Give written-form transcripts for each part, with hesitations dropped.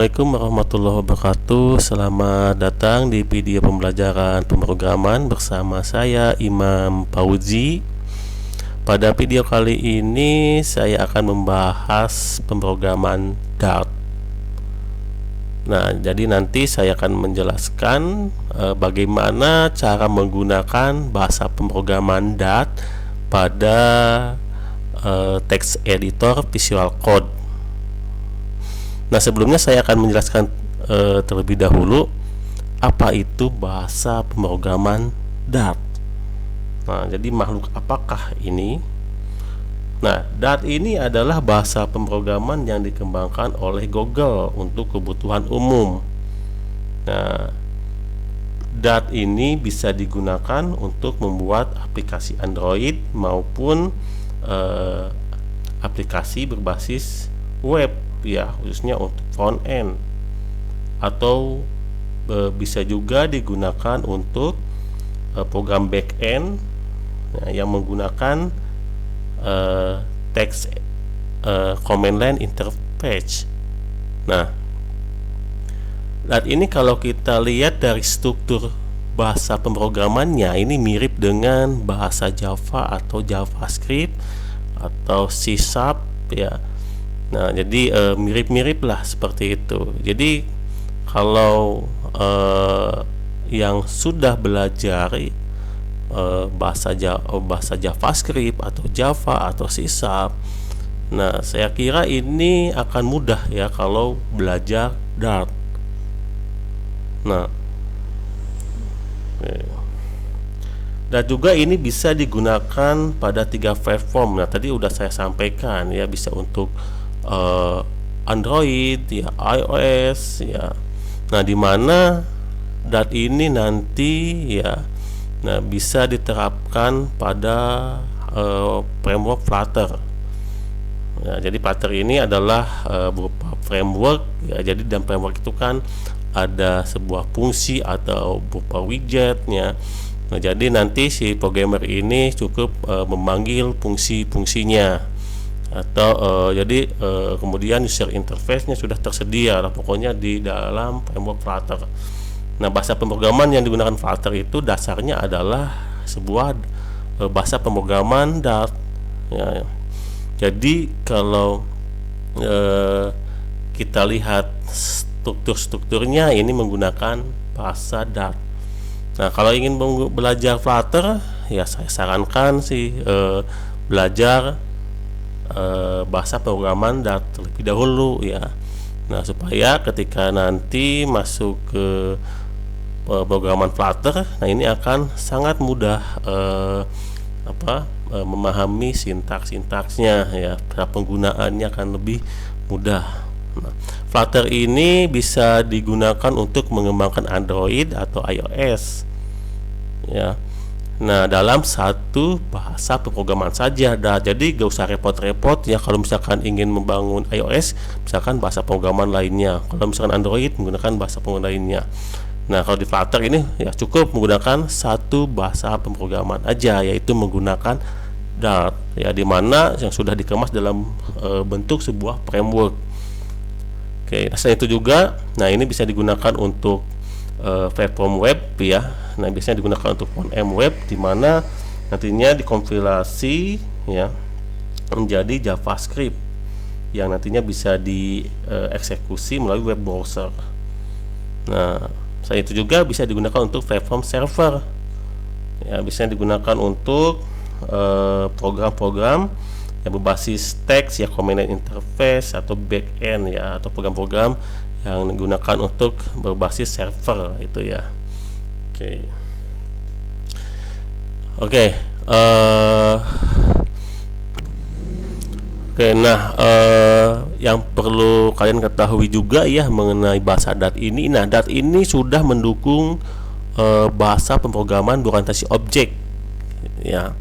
Assalamualaikum warahmatullahi wabarakatuh. Selamat datang di video pembelajaran pemrograman bersama saya Imam Fauzi. Pada video kali ini saya akan membahas pemrograman Dart. Nah, jadi nanti saya akan menjelaskan bagaimana cara menggunakan bahasa pemrograman Dart pada text editor Visual Code. Nah, sebelumnya saya akan menjelaskan terlebih dahulu apa itu bahasa pemrograman Dart. Nah, jadi makhluk apakah ini? Nah, Dart ini adalah bahasa pemrograman yang dikembangkan oleh Google untuk kebutuhan umum. Nah, Dart ini bisa digunakan untuk membuat aplikasi Android maupun aplikasi berbasis web, ya, khususnya untuk front end, atau bisa juga digunakan untuk program back end yang menggunakan text command line interface. Nah, Dart ini kalau kita lihat dari struktur bahasa pemrogramannya, ini mirip dengan bahasa Java atau JavaScript atau C#, ya. Nah, jadi mirip-mirip lah seperti itu. Jadi kalau yang sudah belajar bahasa JavaScript atau Java atau C#, nah, saya kira ini akan mudah ya kalau belajar Dart. Nah, dan juga ini bisa digunakan pada 3 platform. Nah, tadi udah saya sampaikan ya, bisa untuk Android, ya, iOS, ya. Nah, di mana Dart ini nanti ya, nah, bisa diterapkan pada framework Flutter. Ya, jadi Flutter ini adalah berupa framework ya. Jadi dalam framework itu kan ada sebuah fungsi atau berupa widgetnya. Nah, jadi nanti si programmer ini cukup memanggil fungsi-fungsinya, atau jadi kemudian user interface-nya sudah tersedia lah pokoknya di dalam framework Flutter. Nah, bahasa pemrograman yang digunakan Flutter itu dasarnya adalah sebuah bahasa pemrograman Dart ya. Jadi kalau kita lihat strukturnya ini menggunakan bahasa Dart. Nah, kalau ingin belajar Flutter, ya saya sarankan sih belajar bahasa pemrograman Dart terlebih dahulu ya. Nah, supaya ketika nanti masuk ke pemrograman Flutter, nah ini akan sangat mudah memahami sintaks-sintaksnya ya. Penggunaannya akan lebih mudah. Nah, Flutter ini bisa digunakan untuk mengembangkan Android atau iOS ya. Nah, dalam satu bahasa pemrograman saja. Jadi gak usah repot-repot ya kalau misalkan ingin membangun iOS, misalkan bahasa pemrograman lainnya. Kalau misalkan Android, menggunakan bahasa pemrograman lainnya. Nah, kalau di Flutter ini ya cukup menggunakan satu bahasa pemrograman aja, yaitu menggunakan Dart ya, dimana yang sudah dikemas dalam bentuk sebuah framework. Oke, selain itu juga, nah ini bisa digunakan untuk platform web ya. Nah, biasanya digunakan untuk front-end web, dimana nantinya dikompilasi ya menjadi JavaScript yang nantinya bisa dieksekusi melalui web browser. Nah, selain itu juga bisa digunakan untuk platform server ya, bisa digunakan untuk program-program yang berbasis teks ya, command line interface atau back end ya, atau program-program yang digunakan untuk berbasis server itu ya. Oke. Nah, yang perlu kalian ketahui juga ya mengenai bahasa Dart ini. Nah, Dart ini sudah mendukung bahasa pemrograman berorientasi objek ya.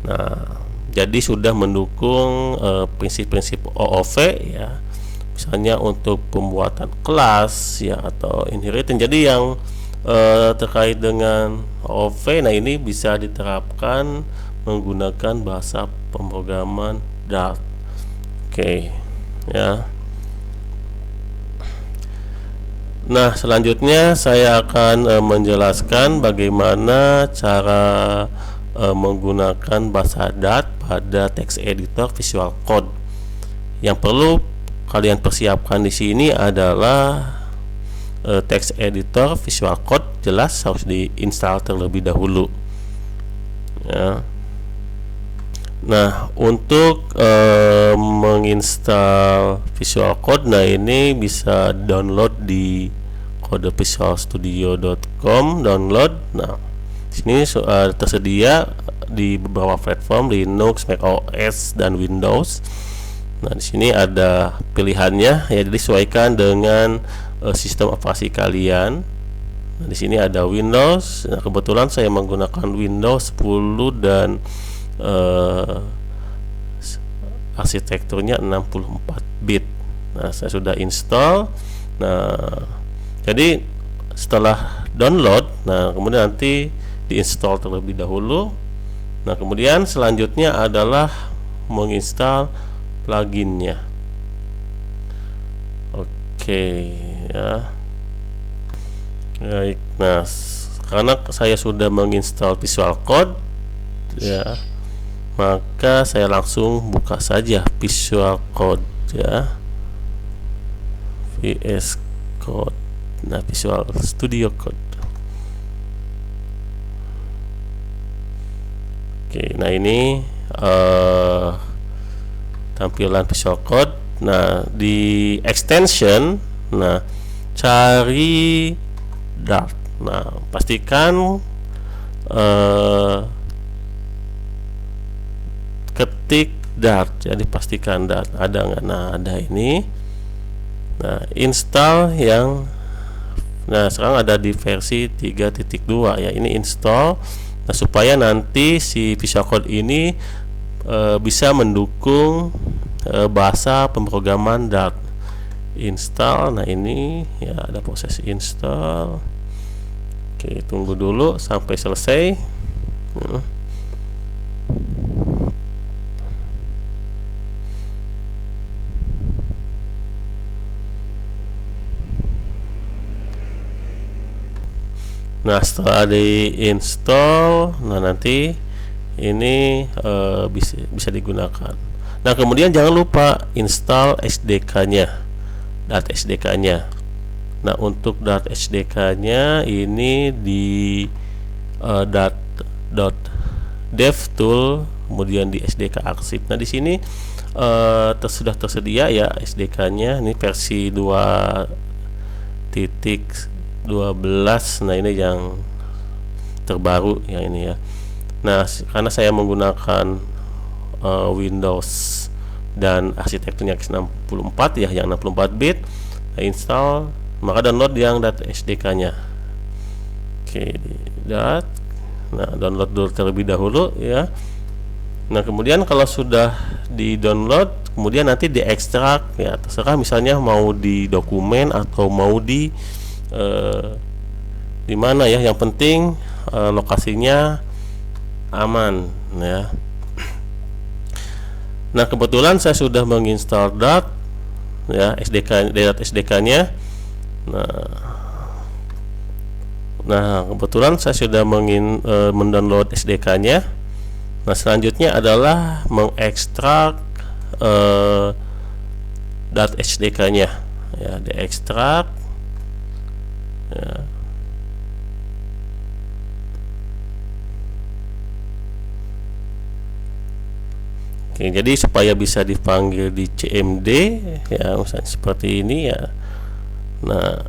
Nah, jadi sudah mendukung prinsip-prinsip OOP ya, misalnya untuk pembuatan kelas ya atau inheritance. Jadi yang terkait dengan OOP, nah ini bisa diterapkan menggunakan bahasa pemrograman Dart. Oke ya. Nah, selanjutnya saya akan menjelaskan bagaimana cara menggunakan bahasa Dart pada text editor Visual Code. Yang perlu kalian persiapkan di sini adalah text editor Visual Code, jelas harus diinstal terlebih dahulu. Ya. Nah, untuk menginstal Visual Code, nah ini bisa download di kodevisualstudio.com download. Nah, di sini tersedia di beberapa platform, Linux, macOS, dan Windows. Nah, di sini ada pilihannya ya, disesuaikan dengan sistem operasi kalian. Nah, di sini ada Windows. Nah, kebetulan saya menggunakan Windows 10 dan arsitekturnya 64 bit. Nah, saya sudah install. Nah, jadi setelah download, nah kemudian nanti diinstal terlebih dahulu. Nah, kemudian selanjutnya adalah menginstal pluginnya. Oke, ya. Baik. Nah, karena saya sudah menginstal Visual Code, ya, maka saya langsung buka saja Visual Code, ya, VS Code. Nah, Visual Studio Code. Oke, nah ini tampilan Visual Code. Nah, di extension, nah cari Dart. Nah, pastikan ketik Dart, jadi pastikan Dart ada nggak. Nah, ada ini. Nah, install yang, nah sekarang ada di versi 3.2 ya, ini install. Nah, supaya nanti si Visual Code ini bisa mendukung bahasa pemrograman Dart. Install. Nah, ini ya ada proses install. Oke, tunggu dulu sampai selesai. Nah, setelah diinstal, nah nanti ini bisa digunakan. Nah, kemudian jangan lupa install SDK-nya, Dart SDK-nya. Nah, untuk Dart SDK-nya ini di dart.devtool, kemudian di SDK arsip. Nah, di sini sudah tersedia ya SDK-nya. Ini versi 2.12. Nah, ini yang terbaru yang ini ya. Nah, karena saya menggunakan Windows dan arsitekturnya x64 ya, yang 64 bit, nah, install, maka download yang Dart SDK-nya. Oke, Dart. Nah, download dulu terlebih dahulu ya. Nah, kemudian kalau sudah di-download, kemudian nanti diekstrak ya, terserah misalnya mau di dokumen atau mau di mana ya, yang penting lokasinya aman ya. Nah, kebetulan saya sudah menginstal Dart ya, Dart SDK-nya. Nah, kebetulan saya sudah mendownload SDK-nya. Nah, selanjutnya adalah mengekstrak Dart SDK-nya ya, diekstrak ya. Oke, jadi supaya bisa dipanggil di CMD ya, misalnya seperti ini ya. Nah,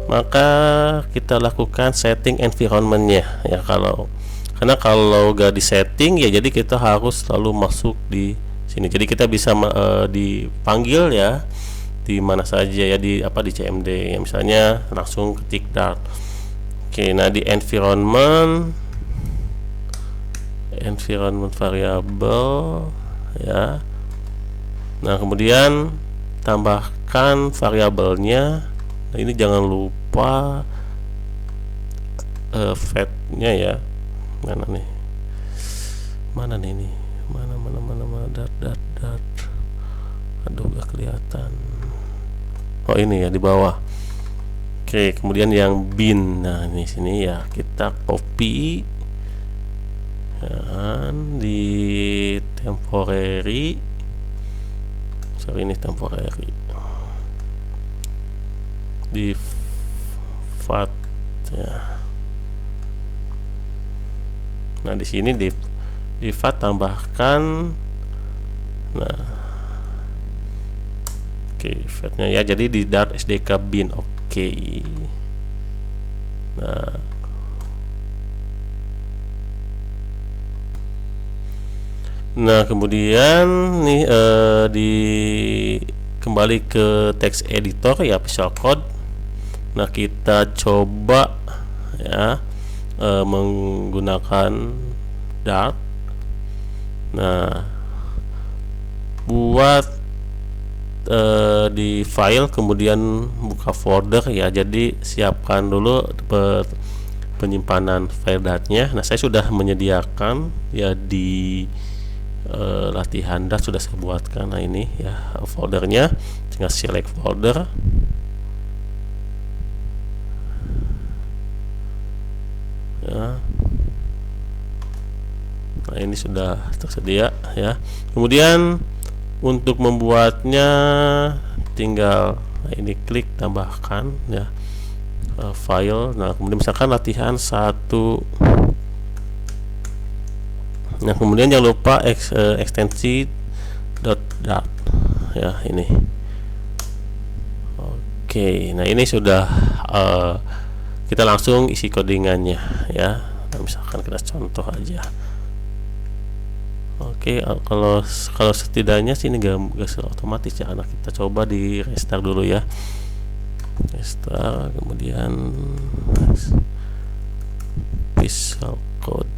maka kita lakukan setting environment-nya ya. Karena kalau gak di setting ya, jadi kita harus selalu masuk di sini. Jadi kita bisa dipanggil ya di mana saja ya, di CMD ya, misalnya langsung ketik Dart. Oke, nah di environment variable ya. Nah, kemudian tambahkan variabelnya. Nah, ini jangan lupa fat-nya ya. Mana nih ini, mana Dart. Aduh, gak kelihatan. Oh ini ya di bawah. Oke, kemudian yang bin. Nah ini sini ya kita copy dan di temporary. Sorry, ini temporary. Di fat ya. Nah di sini di fat tambahkan. Nah, oke, fatnya ya jadi di dart SDK bin. Oke. Nah kemudian nih kembali ke text editor ya, Visual Code. Nah kita coba ya menggunakan Dart. Nah buat di file kemudian buka folder ya, jadi siapkan dulu penyimpanan file Dartnya. Nah saya sudah menyediakan ya di latihan Dart sudah saya buatkan. Nah ini ya foldernya, tinggal select folder. Ya. Nah ini sudah tersedia ya. Kemudian untuk membuatnya tinggal ini klik tambahkan ya file. Nah kemudian misalkan latihan 1. Nah kemudian jangan lupa ekstensi .dart ya ini. Oke, nah ini sudah kita langsung isi codingannya ya. Nah, misalkan kita contoh aja. Oke, kalau setidaknya sih ini gak otomatis ya, karena kita coba di restart dulu ya. Restart, kemudian Visual Code.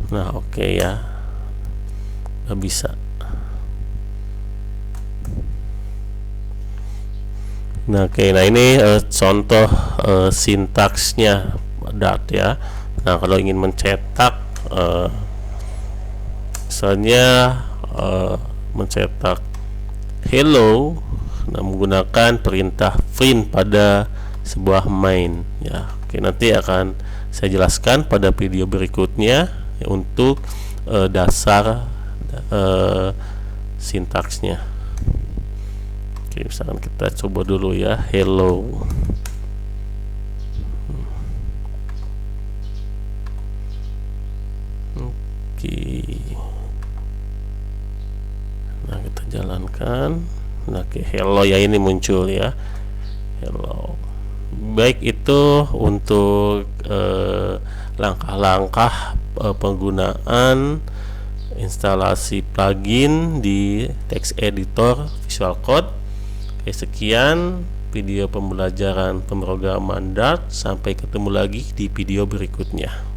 Nah oke ya, nggak bisa. Nah oke, nah ini contoh sintaksnya Dart ya. Nah kalau ingin mencetak misalnya mencetak hello, nah menggunakan perintah print pada sebuah main ya. Oke, nanti akan saya jelaskan pada video berikutnya ya, untuk dasar sintaksnya. Oke, misalkan kita coba dulu ya hello. Oke, nah kita jalankan. Nah oke, hello ya, ini muncul ya hello. Baik, itu untuk langkah-langkah penggunaan instalasi plugin di text editor Visual Code. Oke, sekian video pembelajaran pemrograman Dart. Sampai ketemu lagi di video berikutnya.